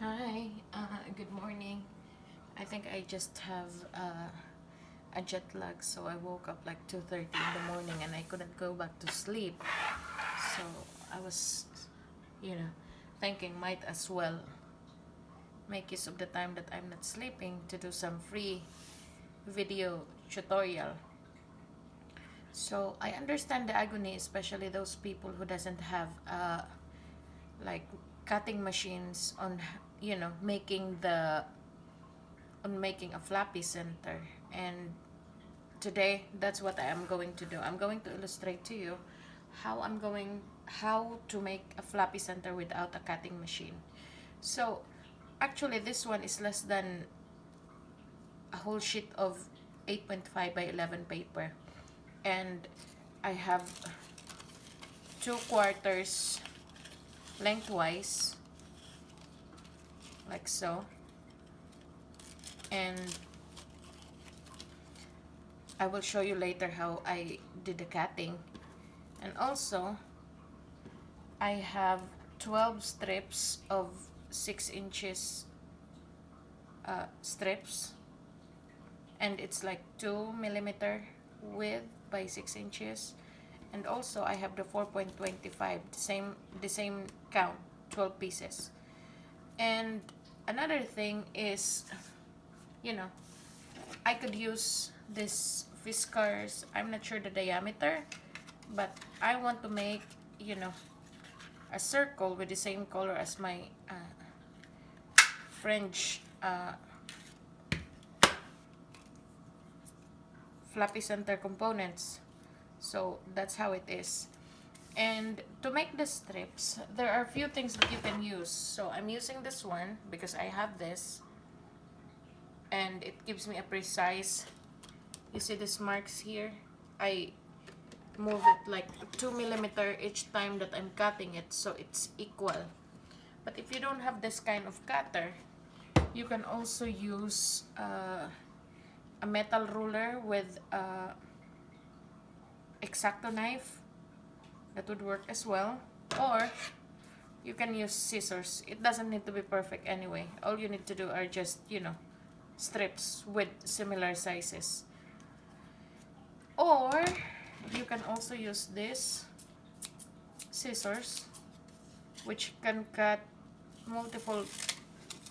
Hi, good morning. I think I just have a jet lag, so I woke up like 2:30 in the morning and I couldn't go back to sleep. So I was, you know, thinking might as well make use of the time that I'm not sleeping to do some free video tutorial. So I understand the agony, especially those people who doesn't have like cutting machines on making a flappy center. And today that's what I am going to do. I'm going to illustrate to you how to make a flappy center without a cutting machine. So actually this one is less than a whole sheet of 8.5 by 11 paper, and I have 2/4 lengthwise like so, and I will show you later how I did the cutting. And also I have 12 strips of 6 inches strips, and it's like 2 millimeter width by 6 inches. And also I have the 4.25, the same count, 12 pieces. And another thing is, you know I could use this whiskers. I'm not sure the diameter, but I want to make, a circle with the same color as my French flappy center components. So that's how it is. And to make the strips, there are a few things that you can use. So I'm using this one because I have this, and it gives me a precise, you see these marks here? I move it like 2 millimeter each time that I'm cutting it, so it's equal. But if you don't have this kind of cutter, you can also use a metal ruler with X-Acto knife. That would work as well. Or you can use scissors. It doesn't need to be perfect anyway. All you need to do are just, strips with similar sizes. Or you can also use this scissors, which can cut multiple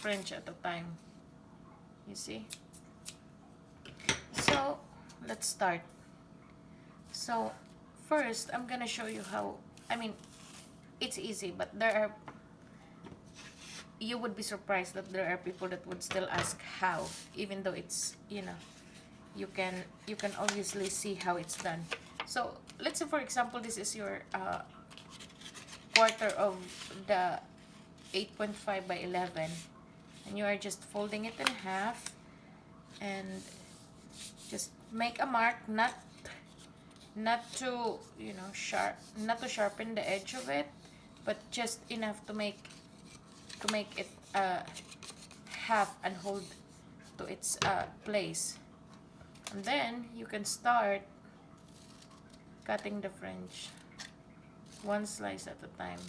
French at a time. You see? So let's start. So first I'm gonna show you how, it's easy, but you would be surprised that there are people that would still ask how, even though it's, you can obviously see how it's done. So let's say, for example, this is your quarter of the 8.5 by 11, and you are just folding it in half and just make a mark, not to not to sharpen the edge of it, but just enough to make it half and hold to its place. And then you can start cutting the French one slice at a time,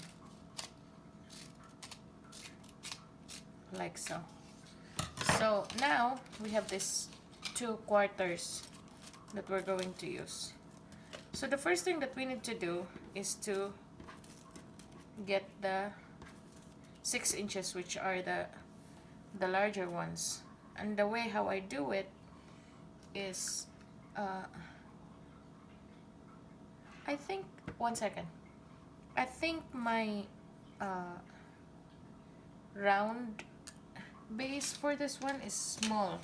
like so. So now we have this 2/4 that we're going to use. So the first thing that we need to do is to get the 6 inches, which are the larger ones. And the way how I do it is, I think, one second. I think my round base for this one is small.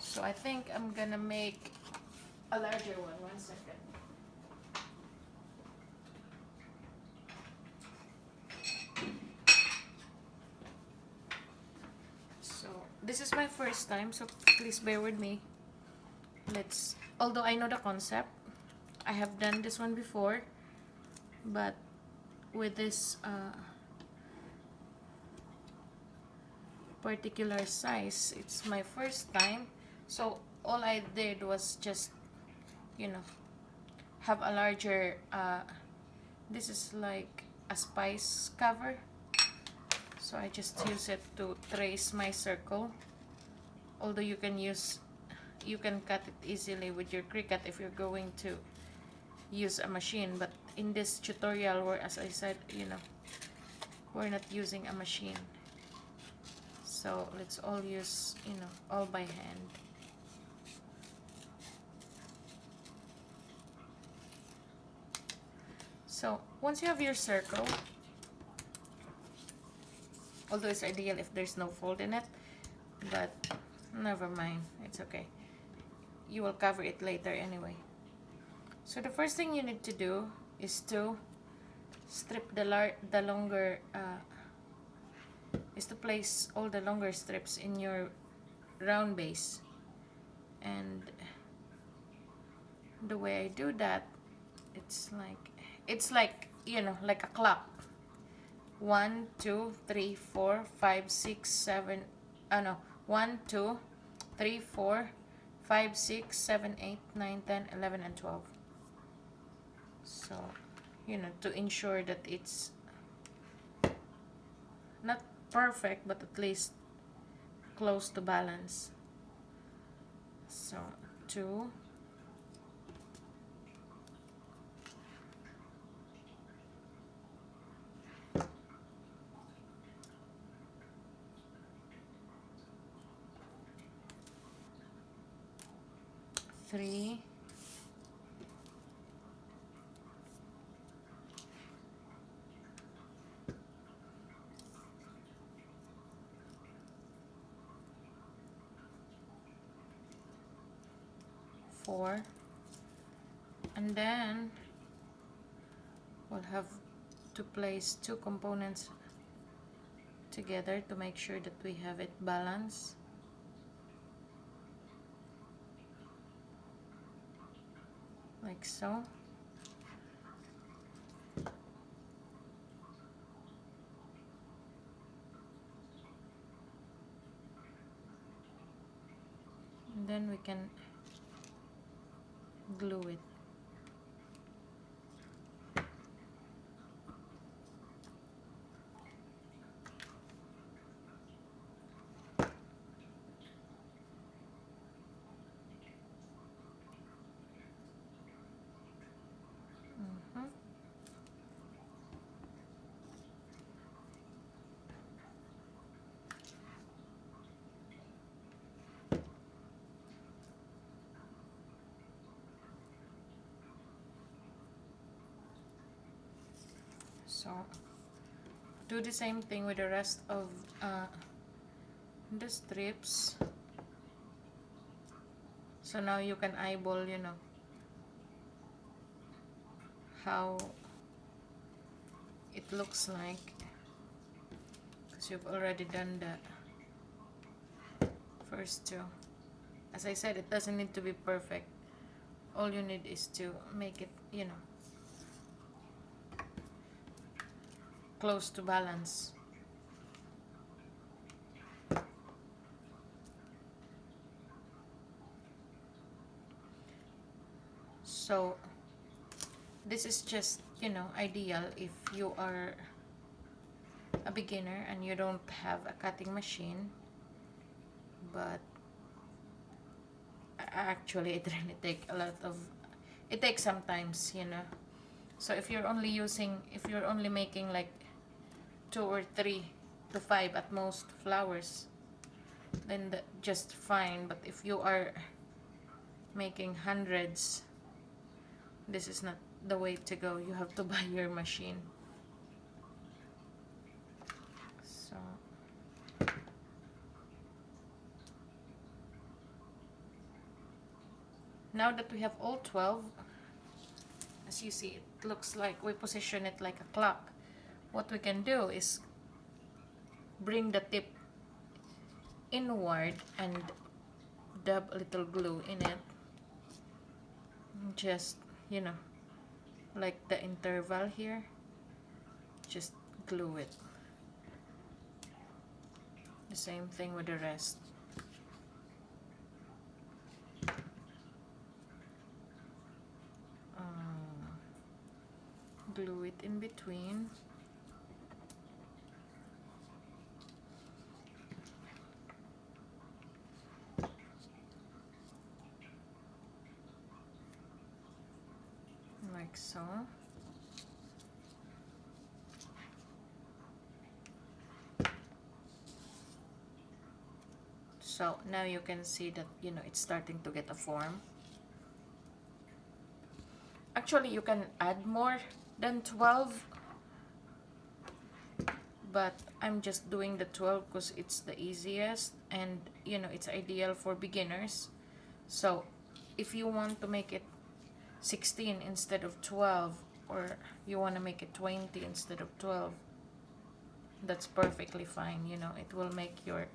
So I think I'm gonna make a larger one. One second. So this is my first time, so please bear with me. Although I know the concept, I have done this one before, but with this particular size, it's my first time. So all I did was just, have a larger, this is like a spice cover. So I just use it to trace my circle. Although you can cut it easily with your Cricut if you're going to use a machine, but in this tutorial, where as I said, we're not using a machine, so let's all use all by hand. So once you have your circle, although it's ideal if there's no fold in it, but never mind, it's okay, you will cover it later anyway. So the first thing you need to do is to strip the longer is to place all the longer strips in your round base. And the way I do that, it's like like a clock. 1 2 3 4 5 6 7 no, 1 2 3 4 5 6 7 8 9 10 11 and 12. So to ensure that it's not perfect, but at least close to balance. So 2, 3, 4, and then we'll have to place 2 components together to make sure that we have it balanced. Like so. And then we can glue it. So do the same thing with the rest of the strips. So now you can eyeball, how it looks like, because you've already done the first 2. As I said, it doesn't need to be perfect. All you need is to make it, close to balance. So this is just, ideal if you are a beginner and you don't have a cutting machine. But actually it really takes sometimes, So if you're only making like 2 or 3 to 5 at most flowers, then just fine. But if you are making hundreds, this is not the way to go. You have to buy your machine. So now that we have all 12, as you see, it looks like we position it like a clock. What we can do is bring the tip inward and dab a little glue in it. Just, like the interval here, just glue it. The same thing with the rest. Glue it in between. like so. So now you can see that, you know, it's starting to get a form. Actually, you can add more than 12, but I'm just doing the 12 because it's the easiest, and you know, it's ideal for beginners. So if you want to make it 16 instead of 12, or you want to make it 20 instead of 12, that's perfectly fine. You know, it will make your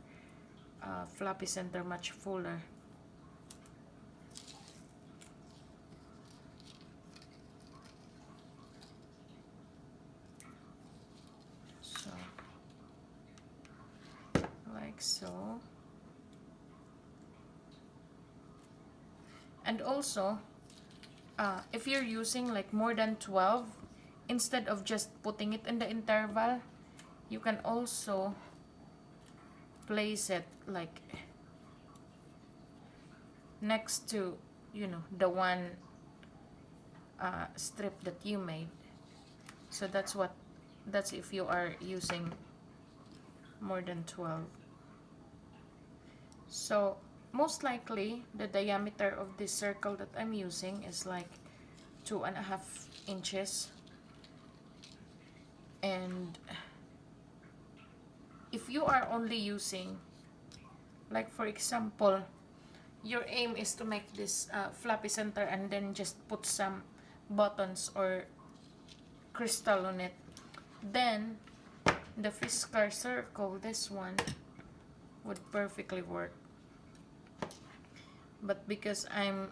floppy center much fuller. So like so. And also, if you're using like more than 12, instead of just putting it in the interval, you can also place it like next to, you know, the one strip that you made. So that's if you are using more than 12. So most likely the diameter of this circle that I'm using is like 2.5 inches. And if you are only using, like for example, your aim is to make this floppy center and then just put some buttons or crystal on it, then the Fiskar circle, this one, would perfectly work. But because I'm,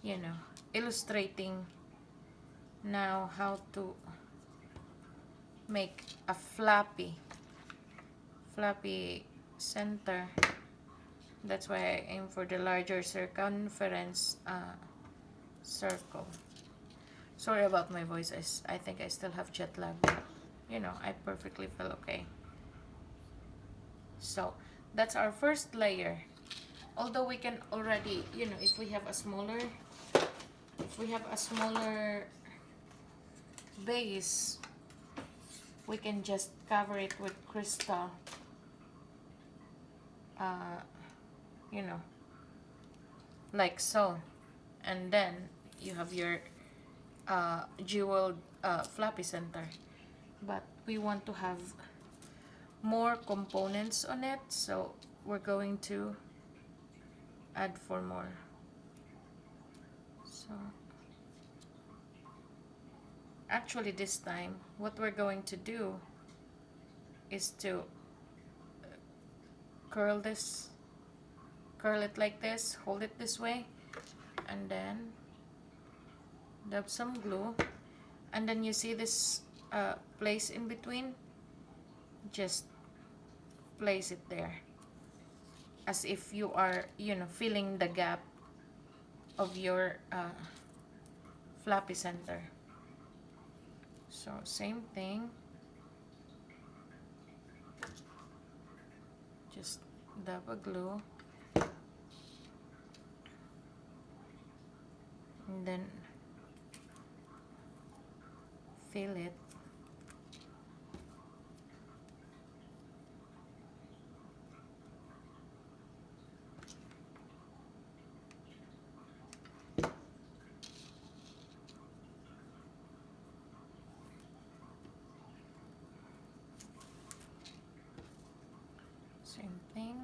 you know, illustrating now how to make a floppy center, that's why I aim for the larger circumference circle. Sorry about my voice. I think I still have jet lag. You know, I perfectly feel okay. So that's our first layer. Although we can already, you know, if we have a smaller base, we can just cover it with crystal. You know, like so, and then you have your jeweled floppy center. But we want to have more components on it, so we're going to add 4 more. So actually this time what we're going to do is to curl it like this, hold it this way, and then dab some glue, and then you see this place in between, just place it there as if you are, you know, filling the gap of your floppy center. So same thing, just dab a glue, and then fill it. Same thing.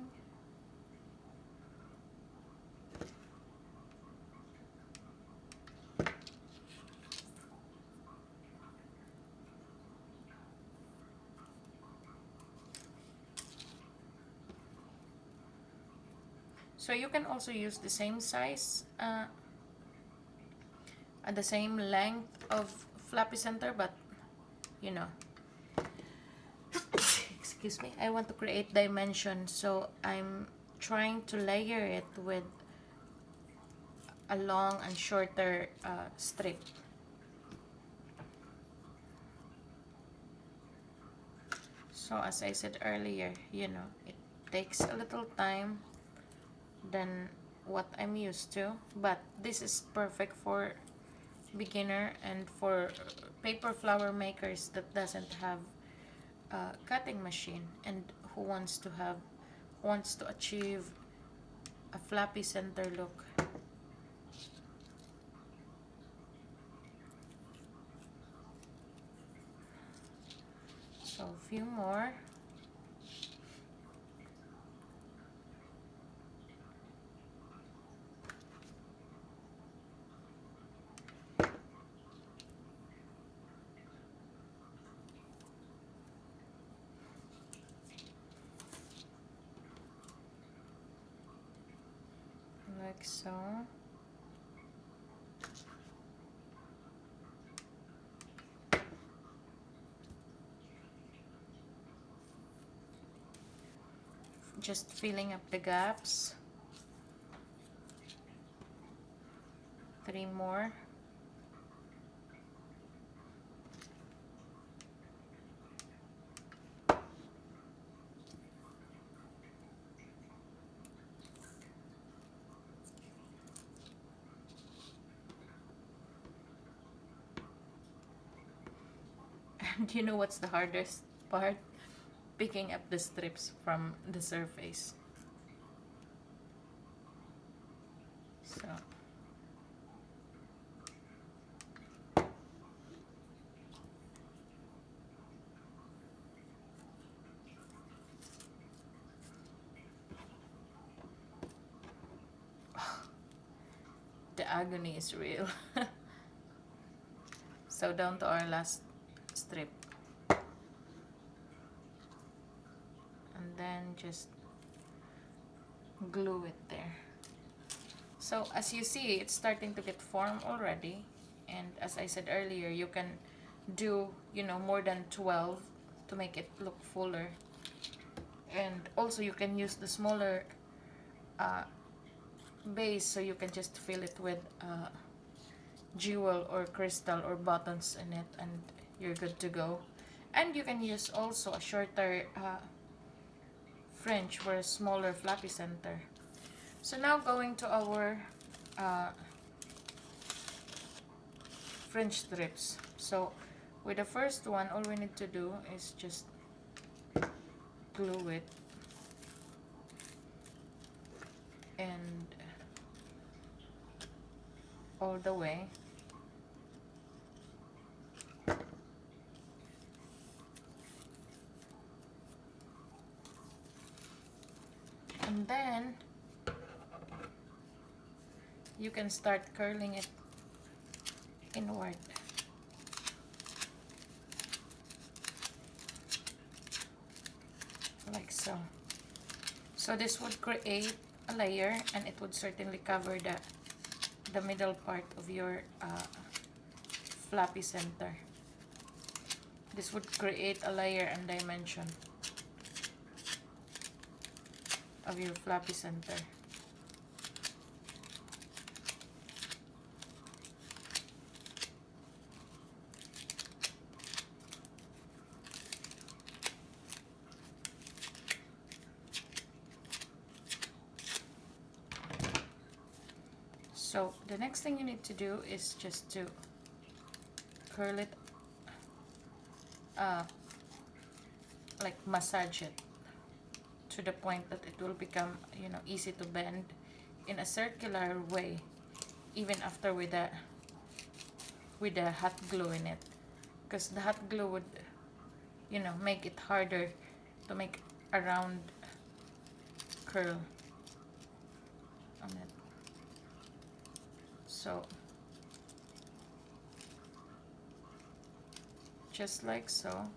So you can also use the same size and the same length of floppy center, but you know, excuse me, I want to create dimension, so I'm trying to layer it with a long and shorter strip. So as I said earlier, you know, it takes a little time than what I'm used to, but this is perfect for beginner, and for paper flower makers that doesn't have a cutting machine and who wants to achieve a flappy center look. So a few more. Like so. Just filling up the gaps. 3 more. And you know what's the hardest part? Picking up the strips from the surface. So the agony is real. So down to our last strip. And then just glue it there. So as you see, it's starting to get form already. And as I said earlier, you can do, more than 12 to make it look fuller. And also you can use the smaller base, so you can just fill it with jewel or crystal or buttons in it, and you're good to go. And you can use also a shorter French for a smaller flappy center. So now going to our French strips. So with the first one, all we need to do is just glue it and all the way. And then you can start curling it inward. Like so. So this would create a layer, and it would certainly cover the middle part of your flappy center. This would create a layer and dimension of your flappy center. So the next thing you need to do is just to curl it, like massage it to the point that it will become, easy to bend in a circular way, even after with the hot glue in it, because the hot glue would, make it harder to make a round curl on it. So just like so.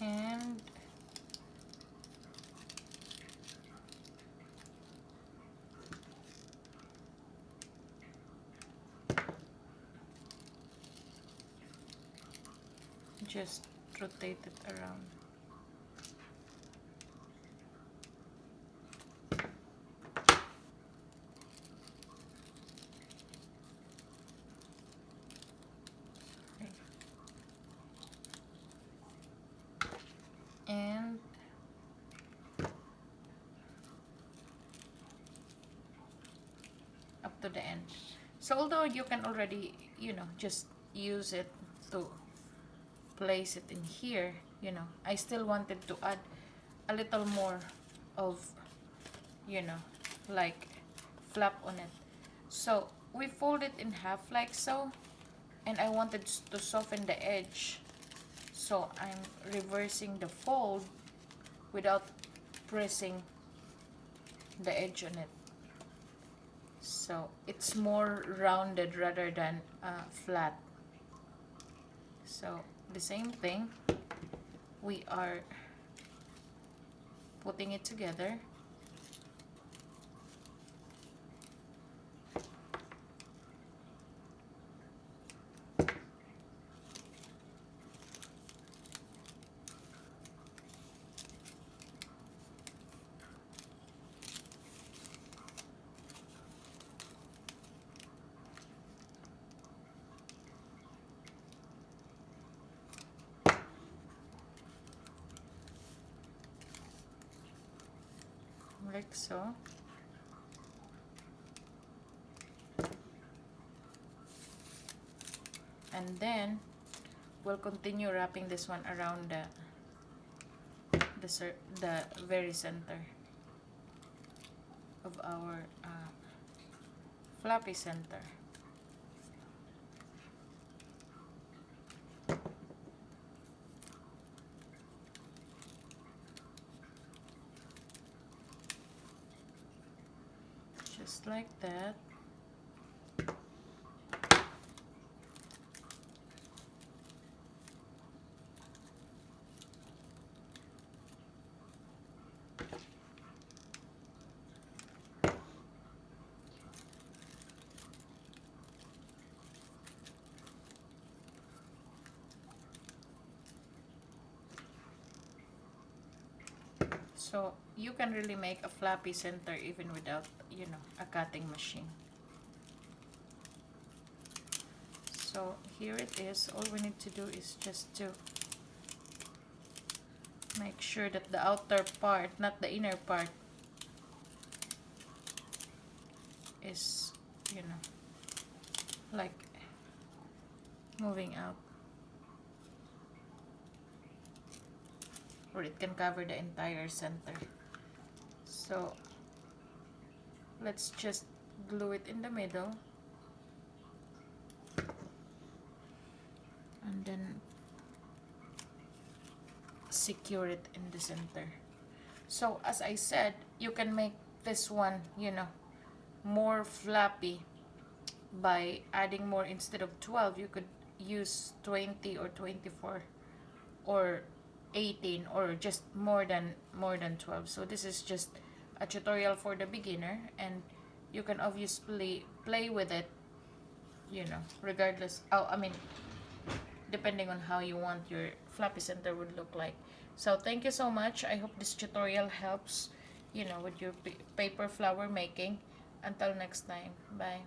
And just rotate it around. to the end. So although you can already, just use it to place it in here, I still wanted to add a little more of, like flap on it. So we fold it in half like so, and I wanted to soften the edge. So I'm reversing the fold without pressing the edge on it. So it's more rounded rather than flat. So the same thing, we are putting it together. Like so. And then we'll continue wrapping this one around the very center of our floppy center. Just like that. So you can really make a flappy center even without, a cutting machine. So here it is. All we need to do is just to make sure that the outer part, not the inner part, is, like moving out. Or it can cover the entire center. So let's just glue it in the middle. And then secure it in the center. So as I said, you can make this one, more flappy by adding more. Instead of 12, you could use 20 or 24 or 18 or just more than 12. So this is just a tutorial for the beginner, and you can obviously play with it, regardless. Depending on how you want your flappy center would look like. So thank you so much. I hope this tutorial helps, with your paper flower making. Until next time, bye.